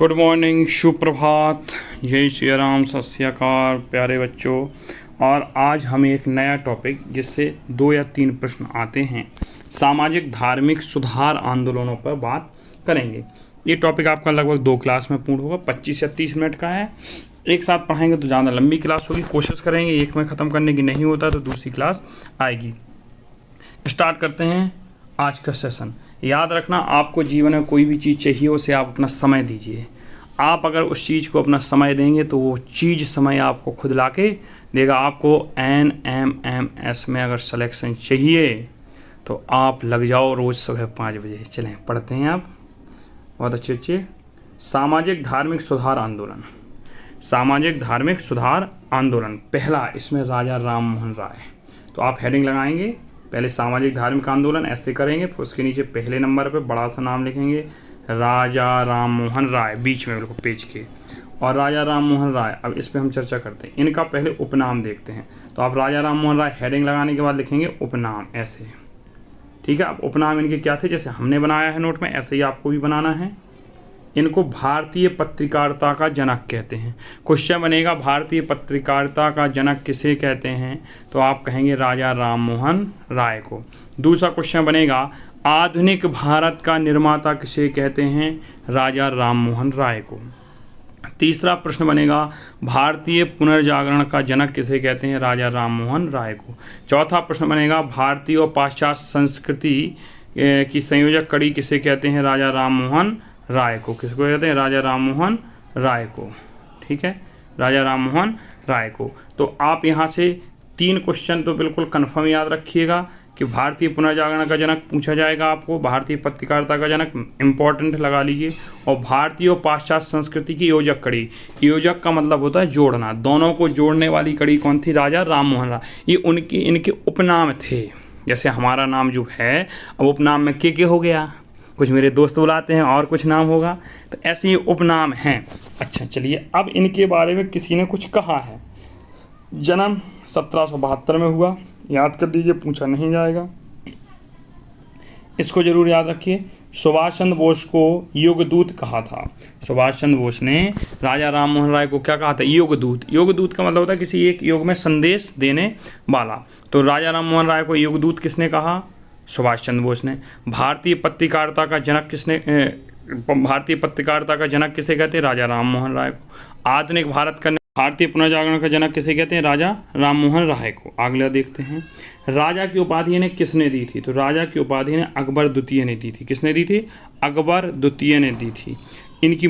Good morning, सुप्रभात, जय श्री राम, सत श्री अकाल प्यारे बच्चों। और आज हम एक नया टॉपिक जिससे 2 या 3 प्रश्न आते हैं, सामाजिक धार्मिक सुधार आंदोलनों पर बात करेंगे। ये टॉपिक आपका लगभग 2 क्लास में पूर्ण होगा, 25 या 30 मिनट का है। एक साथ पढ़ाएंगे तो ज़्यादा लंबी क्लास होगी, कोशिश करेंगे एक में ख़त्म करने की, नहीं होता तो दूसरी क्लास आएगी। स्टार्ट करते हैं आज का सेशन। याद रखना, आपको जीवन में कोई भी चीज़ चाहिए उसे आप अपना समय दीजिए। आप अगर उस चीज़ को अपना समय देंगे तो वो चीज़ समय आपको खुद ला के देगा। आपको NMMS में अगर सिलेक्शन चाहिए तो आप लग जाओ रोज़ सुबह 5 बजे। चलें पढ़ते हैं आप, बहुत अच्छे। सामाजिक धार्मिक सुधार आंदोलन, सामाजिक धार्मिक सुधार आंदोलन पहला, इसमें राजा राम मोहन राय। तो आप हेडिंग लगाएंगे, पहले सामाजिक धार्मिक आंदोलन ऐसे करेंगे, फिर उसके नीचे पहले नंबर पे बड़ा सा नाम लिखेंगे राजा राम मोहन राय, बीच में बिल्कुल पेज के, और राजा राम मोहन राय। अब इस पे हम चर्चा करते हैं, इनका पहले उपनाम देखते हैं। तो आप राजा राम मोहन राय हेडिंग लगाने के बाद लिखेंगे उपनाम, ऐसे, ठीक है। अब उपनाम इनके क्या थे, जैसे हमने बनाया है नोट में, ऐसे ही आपको भी बनाना है। इनको भारतीय पत्रकारिता का जनक कहते हैं। क्वेश्चन बनेगा भारतीय पत्रकारिता का जनक किसे कहते हैं, तो आप कहेंगे राजा राम मोहन राय को। दूसरा क्वेश्चन बनेगा आधुनिक भारत का निर्माता किसे कहते हैं, राजा राम मोहन राय को। तीसरा प्रश्न बनेगा भारतीय पुनर्जागरण का जनक किसे कहते हैं, राजा राम मोहन राय को। चौथा प्रश्न बनेगा भारतीय और पाश्चात्य संस्कृति की संयोजक कड़ी किसे कहते हैं, राजा राम मोहन राय को। किसको कहते हैं, राजा राम मोहन राय को, ठीक है, राजा राम मोहन राय को। तो आप यहाँ से 3 क्वेश्चन तो बिल्कुल कन्फर्म याद रखिएगा कि भारतीय पुनर्जागरण का जनक पूछा जाएगा आपको, भारतीय पत्रकारिता का जनक इम्पोर्टेंट लगा लीजिए, और भारतीय और पाश्चात्य संस्कृति की योजक कड़ी। योजक का मतलब होता है जोड़ना, दोनों को जोड़ने वाली कड़ी कौन थी, राजा राम मोहन राय। ये इनके उपनाम थे, जैसे हमारा नाम जो है अब उपनाम में के हो गया, कुछ मेरे दोस्त बुलाते हैं और कुछ नाम होगा, तो ऐसे ही उपनाम हैं। अच्छा चलिए, अब इनके बारे में किसी ने कुछ कहा है। जन्म 1772 में हुआ, याद कर लीजिए, पूछा नहीं जाएगा, इसको जरूर याद रखिए। सुभाष चंद्र बोस को युगदूत कहा था। सुभाष चंद्र बोस ने राजा राम मोहन राय को क्या कहा था, युगदूत। युगदूत का मतलब होता है किसी एक युग में संदेश देने वाला। तो राजा राम मोहन राय को युगदूत किसने कहा, सुभाष चंद्र बोस ने। भारतीय पत्रकारिता का जनक भारतीय पत्रकारिता का जनक किसे कहते हैं, राजा राम मोहन राय को। आधुनिक भारतीय पुनर्जागरण का जनक किसे कहते हैं, राजा राम मोहन राय को। अगला देखते हैं, राजा की उपाधि ने किसने दी थी, तो राजा की उपाधि ने अकबर द्वितीय ने दी थी। किसने दी थी, अकबर द्वितीय ने दी थी। इनकी